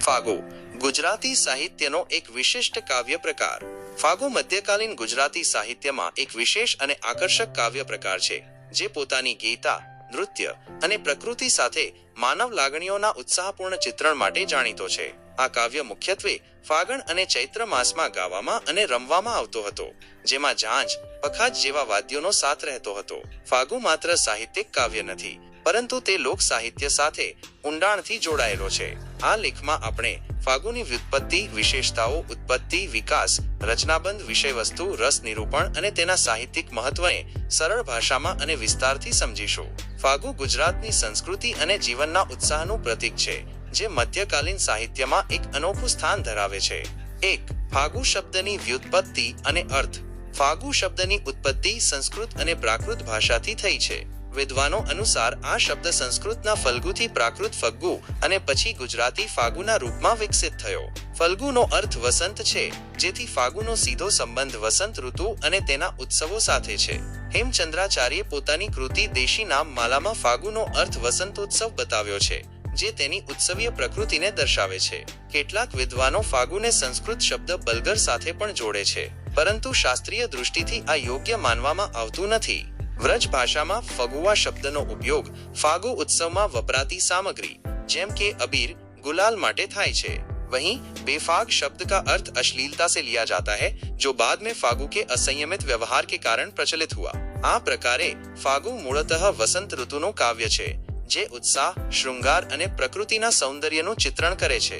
ફાગુ ગુજરાતી સાહિત્યનો એક વિશિષ્ટ કાવ્ય પ્રકાર. ફાગુ મધ્યકાલીન ગુજરાતી સાહિત્યમાં એક વિશેષ અને આકર્ષક કાવ્ય પ્રકાર છે, જે પોતાની ગીતા, નૃત્ય અને પ્રકૃતિ સાથે માનવ લાગણીઓના ઉત્સાહપૂર્ણ ચિત્રણ માટે જાણીતો છે. આ કાવ્ય મુખ્યત્વે ફાગણ અને ચૈત્ર માસમાં ગાવામાં અને રમવામાં આવતો હતો, જેમાં ઝાંઝ, પખાજ જેવા વાદ્યોનો સાથ રહેતો હતો. ફાગુ માત્ર સાહિત્યિક કાવ્ય નથી, પરંતુ તે લોક સાહિત્ય સાથે ઊંડાણથી જોડાયેલો છે. આ લેખમાં આપણે ફાગુની વ્યુત્પત્તિ, વિશેષતાઓ, ઉત્પત્તિ, વિકાસ, રચનાબંધ, વિષયવસ્તુ, રસ નિરૂપણ અને તેના સાહિત્યિક મહત્વને સરળ ભાષામાં અને વિસ્તારથી સમજીશું. ફાગુ ગુજરાતની સંસ્કૃતિ અને જીવનના ઉત્સાહનું પ્રતીક છે, જે મધ્યકાલીન સાહિત્યમાં એક અનોખું સ્થાન ધરાવે છે. 1. ફાગુ શબ્દની વ્યુત્પત્તિ અને અર્થ. ફાગુ શબ્દની ઉત્પત્તિ સંસ્કૃત અને પ્રાકૃત ભાષાથી થઈ છે. વિદ્વાનો અનુસાર આ શબ્દ સંસ્કૃતના ફલ્ગુથી પ્રાકૃત ફગ્ગુ અને પછી ગુજરાતી ફાગુના રૂપમાં વિકસિત થયો. ફલ્ગુનો અર્થ વસંત છે, જેથી ફાગુનો સીધો સંબંધ વસંત ઋતુ અને તેના ઉત્સવો સાથે છે. હેમચંદ્રાચાર્યે પોતાની કૃતિ દેશી નામ માલામાં ફાગુનો અર્થ વસંતોત્સવ બતાવ્યો છે, જે તેની ઉત્સવીય પ્રકૃતિને દર્શાવે છે. કેટલાક વિદ્વાનો ફાગુને સંસ્કૃત શબ્દ બલગર સાથે પણ જોડે છે, પરંતુ શાસ્ત્રીય દૃષ્ટિથી આ યોગ્ય માનવામાં આવતું નથી. વ્રજ ભાષામાં ફગુઆ શબ્દનો ઉપયોગ ફાગુ ઉત્સવમાં વપરાતી सामग्री જેમ કે अबीर, गुलाल માટે થાય છે. वहीं बेफाग शब्द का अर्थ अश्लीलता से लिया जाता है, जो बाद में फागु के असंयमित व्यवहार के कारण प्रचलित हुआ. આ પ્રકારે ફાગુ મૂળતઃ વસંત ઋતુનું કાવ્ય છે, જે ઉત્સાહ, શૃંગાર અને પ્રકૃતિના સૌંદર્યનું ચિત્રણ કરે છે.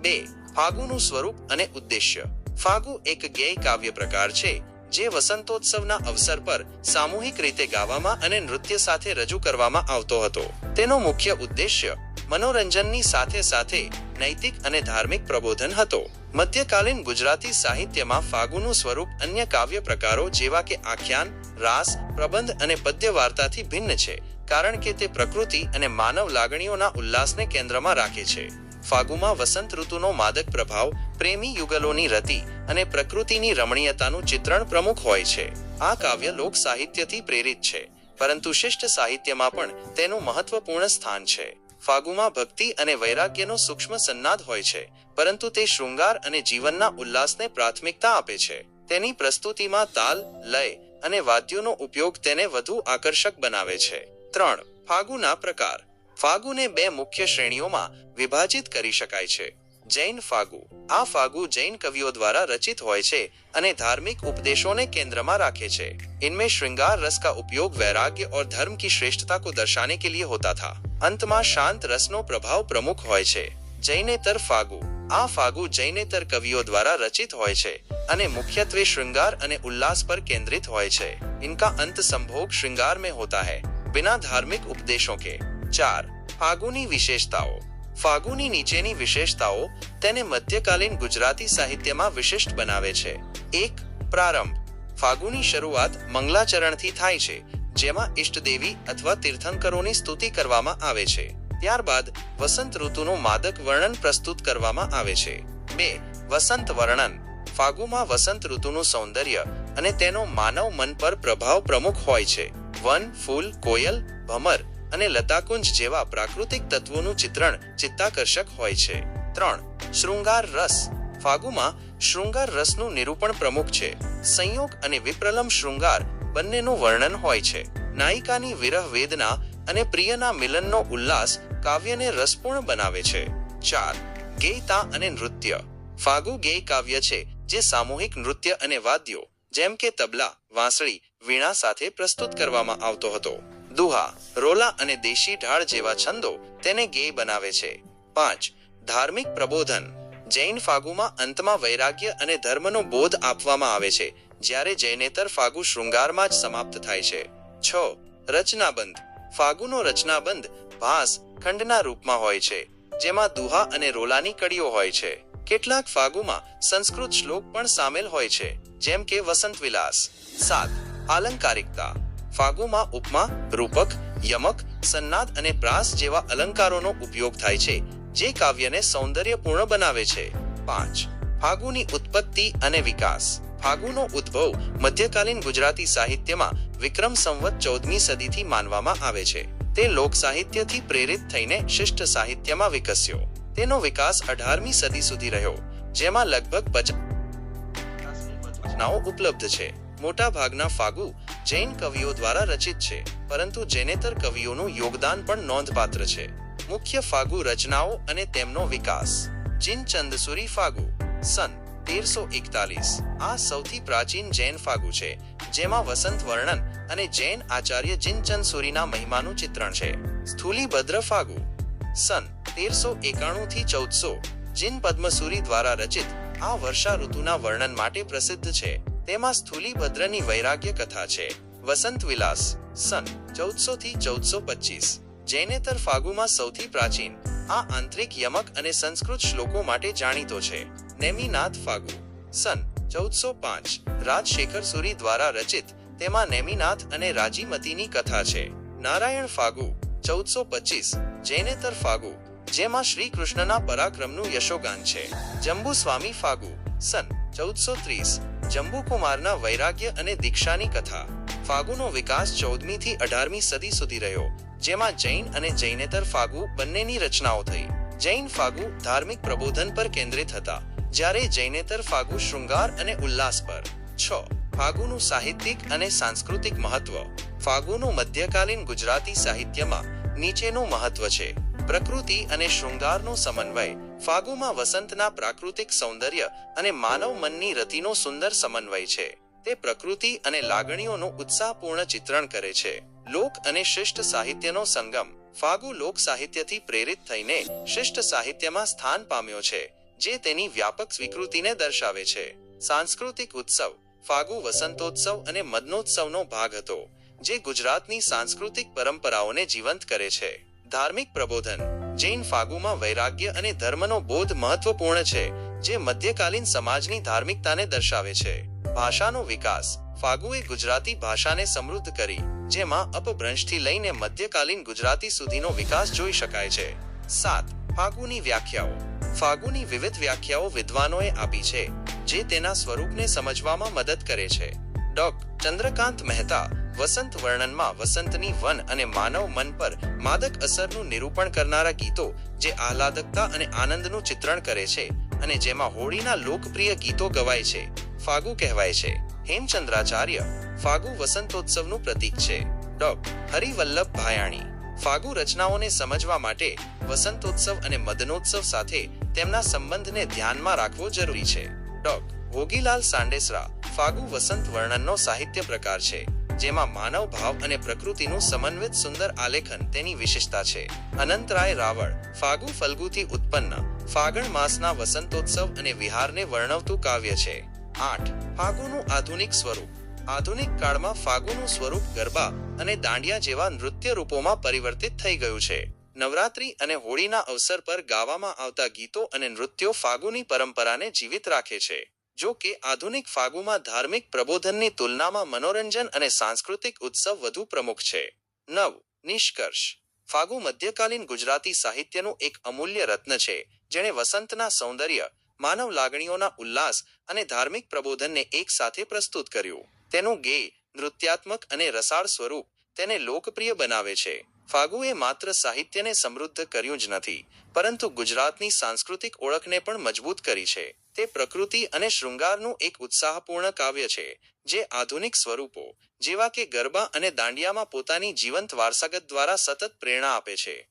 2. ફાગુનું સ્વરૂપ અને ઉદ્દેશ્ય. ફાગુ એક ગેય કાવ્ય પ્રકાર છે, જે વસંતોત્સવના અવસર પર સામૂહિક રીતે ગાવામાં અને નૃત્ય સાથે રજૂ કરવામાં આવતો હતો. તેનો મુખ્ય ઉદ્દેશ્ય મનોરંજનની સાથે સાથે નૈતિક અને ધાર્મિક પ્રબોધન હતો. મધ્યકાલીન ગુજરાતી સાહિત્યમાં ફાગુનું સ્વરૂપ અન્ય કાવ્ય પ્રકારો જેવા કે આખ્યાન, રાસ, પ્રબંધ અને પદ્ય વાર્તાથી ભિન્ન છે, કારણ કે તે પ્રકૃતિ અને માનવ લાગણીઓના ઉલ્લાસને કેન્દ્રમાં રાખે છે. ફાગુમાં વસંત ઋતુનો માદક પ્રભાવ, પ્રેમી યુગલોની રતિ અને પ્રકૃતિની રમણીયતાનું ચિત્રણ પ્રમુખ હોય છે. આ કાવ્ય લોક સાહિત્યથી પ્રેરિત છે, પરંતુ શિષ્ટ સાહિત્યમાં પણ તેનું મહત્વપૂર્ણ સ્થાન છે. ફાગુમાં ભક્તિ અને વૈરાગ્યનો સૂક્ષ્મ સન્નાદ હોય છે, પરંતુ તે શૃંગાર અને જીવનના ઉલ્લાસને પ્રાથમિકતા આપે છે. તેની પ્રસ્તુતિમાં તાલ, લય અને વાદ્યોનો ઉપયોગ તેને વધુ આકર્ષક બનાવે છે. 3. ફાગુના પ્રકાર. ફાગુને 2 મુખ્ય શ્રેણીઓમાં વિભાજિત કરી શકાય છે. જૈન ફાગુ. આ ફાગુ જૈન કવિઓ દ્વારા રચિત હોય છે અને ધાર્મિક ઉપદેશોને કેंद्રમાં રાખે છે. इनमें श्रृंगार रस का उपयोग वैराग्य और धर्म की श्रेष्ठता को दर्शाने के लिए होता था. अंतમાં શાંત રસનો પ્રભાવ પ્રમુખ હોય છે. જૈનેતર ફાગુ. આ ફાગુ જૈનેતર કવિઓ દ્વારા રચિત હોય છે અને મુખ્યત્વે श्रृंगार અને ઉલ્લાસ પર કેન્દ્રિત હોય છે. इनका अंत संभोग श्रृंगार में होता है, बिना धार्मिक उपदेशों के. 4. ફાગુની વિશેષતાઓ. ફાગુની નીચેની વિશેષતાઓ તેને મધ્યકાલીન ગુજરાતી સાહિત્યમાં વિશિષ્ટ બનાવે છે. 1. પ્રારંભ. ફાગુની શરૂઆત મંગલાચરણથી થાય છે, જેમાં ઇષ્ટદેવી અથવા તીર્થંકરોની સ્તુતિ કરવામાં આવે છે. ત્યારબાદ વસંત ઋતુનું માદક વર્ણન પ્રસ્તુત કરવામાં આવે છે. 2. વસંત વર્ણન. ફાગુમાં વસંત ઋતુનું સૌંદર્ય અને તેનો માનવ મન પર પ્રભાવ પ્રમુખ હોય છે. વન, ફૂલ, કોયલ, ભમર અને લતાકુંજ જેવા પ્રાકૃતિક તત્વોનું ચિત્રણ ચિત્તાકર્ષક હોય છે. 3. શૃંગાર રસ. ફાગુમાં શૃંગાર રસનું નિરૂપણ પ્રમુખ છે. સંયોગ અને વિપ્રલમ શૃંગાર બંનેનું વર્ણન હોય છે. નાયિકાની વિરહ વેદના અને પ્રિયના મિલનનો ઉલ્લાસ કાવ્યને રસપૂર્ણ બનાવે છે. 4. ગેયતા અને નૃત્ય. ફાગુ ગેય કાવ્ય છે, જે સામૂહિક નૃત્ય અને વાદ્યો જેમ કે તબલા, વાંસળી, વીણા સાથે પ્રસ્તુત કરવામાં આવતો હતો. દુહા, રોલા અને દેશી ઢાળ જેવા છંદો તેને ગેય બનાવે છે. 5. ધાર્મિક પ્રબોધન. જૈન ફાગુમાં અંતમાં વૈરાગ્ય અને ધર્મનો બોધ આપવામાં આવે છે, જ્યારે જૈનેતર ફાગુ શૃંગારમાં જ સમાપ્ત થાય છે. 6. રચનાબંધ. ફાગુનો રચનાબંધ ભાસ, ખંડના રૂપમાં હોય છે, જેમાં દુહા અને રોલાની કડીઓ હોય છે. કેટલાક ફાગુમાં સંસ્કૃત શ્લોક પણ સામેલ હોય છે, જેમ કે વસંત વિલાસ. 7. આલંકારિકતા. ફાગુમાં ઉપમા, રૂપક, યમક, સન્નાદ અને પ્રાસ જેવા અલંકારોનો ઉપયોગ થાય છે, જે કાવ્યને સૌંદર્યપૂર્ણ બનાવે છે. 5. ફાગુની ઉત્પત્તિ અને વિકાસ. ફાગુનો ઉદ્ભવ મધ્યકાલીન ગુજરાતી સાહિત્યમાં વિક્રમ સંવત 14મી સદીથી માનવામાં આવે છે. તે લોક સાહિત્યથી પ્રેરિત થઈને શિષ્ટ સાહિત્યમાં વિકસ્યો. તેનો વિકાસ 18મી સદી સુધી રહ્યો, જેમાં લગભગ 50 રચનાઓ ઉપલબ્ધ છે. મોટા ભાગના ફાગુ જૈન કવિઓ દ્વારા રચિત છે, પરંતુ જૈનેતર કવિઓનું યોગદાન પણ નોંધપાત્ર છે. મુખ્ય ફાગુ રચનાઓ અને તેમનો વિકાસ. જિનચંદસુરી ફાગુ સન 1341. આ સૌથી પ્રાચીન જૈન ફાગુ છે, જેમાં વસંત વર્ણન અને જૈન આચાર્ય જિનચંદસુરીના મહિમાનું ચિત્રણ છે. સ્થૂલીભદ્ર ફાગુ સન 1391 થી 1400. જિન પદ્મસુરી દ્વારા રચિત આ વર્ષા ઋતુના વર્ણન માટે પ્રસિદ્ધ છે. તેમાં સ્થૂલીભદ્રની વૈરાગ્ય કથા છે. વસંત વિલાસ સન 1400 થી 1425. જૈનેતર ફાગુમાં સૌથી પ્રાચીન આ આંતરિક યમક અને સંસ્કૃત શ્લોકો માટે જાણીતો છે. નેમિનાથ ફાગુ સન 1405. રાજશેખર સુરી દ્વારા રચિત, તેમાં નેમિનાથ અને રાજીમતીની કથા છે. નારાયણ ફાગુ 1425. જૈનેતર ફાગુ, જેમાં શ્રી કૃષ્ણના પરાક્રમનું યશોગાન છે. જંબુસ્વામી ફાગુ સન 1430. જંબુકુમારના વૈરાગ્ય અને દીક્ષાની કથા. ફાગુનો વિકાસ 14મી થી 18મી સદી સુધી રહ્યો, જેમાં જૈન અને જૈનેતર ફાગુ બંનેની રચનાઓ થઈ. જૈન ફાગુ ધાર્મિક પ્રબોધન પર કેન્દ્રિત હતા, જ્યારે જૈનેતર ફાગુ શૃંગાર અને ઉલ્લાસ પર. 6. ફાગુનું સાહિત્યિક અને સાંસ્કૃતિક મહત્વ. ફાગુનું મધ્યકાલીન ગુજરાતી સાહિત્યમાં નીચેનું મહત્વ છે. પ્રકૃતિ અને શૃંગારનો સમન્વય. ફાગુમાં વસંતના પ્રાકૃતિક સૌંદર્ય અને માનવ મનની રતિનો સુંદર સમન્વય છે. તે પ્રકૃતિ અને લાગણીઓનું ઉત્સાહપૂર્ણ ચિત્રણ કરે છે. લોક અને શિષ્ટ સાહિત્યનો સંગમ. ફાગુ લોક સાહિત્યથી પ્રેરિત થઈને શિષ્ટ સાહિત્યમાં સ્થાન પામ્યો છે, જે તેની વ્યાપક સ્વીકૃતિને દર્શાવે છે. સાંસ્કૃતિક ઉત્સવ. ફાગુ વસંતોત્સવ અને મદનોત્સવનો ભાગ હતો, જે ગુજરાતની સાંસ્કૃતિક પરંપરાઓને જીવંત કરે છે. ધાર્મિક પ્રબોધન. જૈન ફાગુમાં વૈરાગ્ય અને ધર્મનો બોધ મહત્વપૂર્ણ છે, જે મધ્યકાલીન સમાજની ધાર્મિકતાને દર્શાવે છે. ભાષાનો વિકાસ. ફાગુએ ગુજરાતી ભાષાને સમૃદ્ધ કરી, જેમાં અપભ્રંશથી લઈને મધ્યકાલીન ગુજરાતી સુધીનો વિકાસ જોઈ શકાય છે. 7. ફાગુની વ્યાખ્યાઓ. ફાગુની વિવિધ વ્યાખ્યાઓ વિદ્વાનોએ આપી છે, જે તેના સ્વરૂપને સમજવામાં મદદ કરે છે. ડૉ. ચંદ્રકાંત મહેતા વસંત વર્ણનમાં વસંતની વન અને માનવ મન પર માદક અસરનું નિરૂપણ કરનારા ગીતો, જે આહલાદકતા અને આનંદનું ચિત્રણ કરે છે અને જેમાં હોળીના લોકપ્રિય ગીતો ગવાય છે, ફાગુ કહેવાય છે. હેમચંદ્રાચાર્ય ફાગુ વસંતોત્સવનું પ્રતીક છે. ડૉ. હરિવલ્લભ ભાયાણી ફાગુ રચનાઓને સમજવા માટે વસંતોત્સવ અને મદનોત્સવ સાથે તેમના સંબંધને ધ્યાનમાં રાખવો જરૂરી છે. ડૉ. ભોગીલાલ સાંડેસરા ફાગુ વસંત વર્ણનનો સાહિત્ય પ્રકાર છે, જેમાં માનવ ભાવ અને પ્રકૃતિનું સમન્વિત સુંદર આલેખન તેની વિશેષતા છે. અનંતરાય રાવળ ફાગુ ફલ્ગુથી ઉત્પન્ન ફાગણ માસના વસંતોત્સવ અને વિહારને વર્ણવતું કાવ્ય છે. 8. ફાગુનું આધુનિક સ્વરૂપ. આધુનિક કાળમાં ફાગુનું સ્વરૂપ ગરબા અને દાંડિયા જેવા નૃત્ય રૂપોમાં પરિવર્તિત થઈ ગયું છે. નવરાત્રી અને હોળીના અવસર પર ગાવામાં આવતા ગીતો અને નૃત્યો ફાગુની પરંપરાને જીવિત રાખે છે. જો કે આધુનિક ફાગુમાં ધાર્મિક પ્રબોધનની તુલનામાં મનોરંજન અને સાંસ્કૃતિક ઉત્સવ વધુ પ્રમુખ છે. 9. નિષ્કર્ષ. ફાગુ મધ્યકાલીન ગુજરાતી સાહિત્યનું એક અમૂલ્ય રત્ન છે, જેણે વસંતના સૌંદર્ય, માનવ લાગણીઓના ઉલ્લાસ અને ધાર્મિક પ્રબોધનને એક સાથે પ્રસ્તુત કર્યું. તેનું ગેય, નૃત્યાત્મક અને રસાળ સ્વરૂપ તેને લોકપ્રિય બનાવે છે. ફાગુએ માત્ર સાહિત્યને સમૃદ્ધ કર્યું જ નથી, પરંતુ ગુજરાતની સાંસ્કૃતિક ઓળખને પણ મજબૂત કરી છે. તે પ્રકૃતિ અને શૃંગારનું એક ઉત્સાહપૂર્ણ કાવ્ય છે, જે આધુનિક સ્વરૂપો જેવા કે ગરબા અને દાંડિયામાં પોતાની જીવંત વારસાગત દ્વારા સતત પ્રેરણા આપે છે.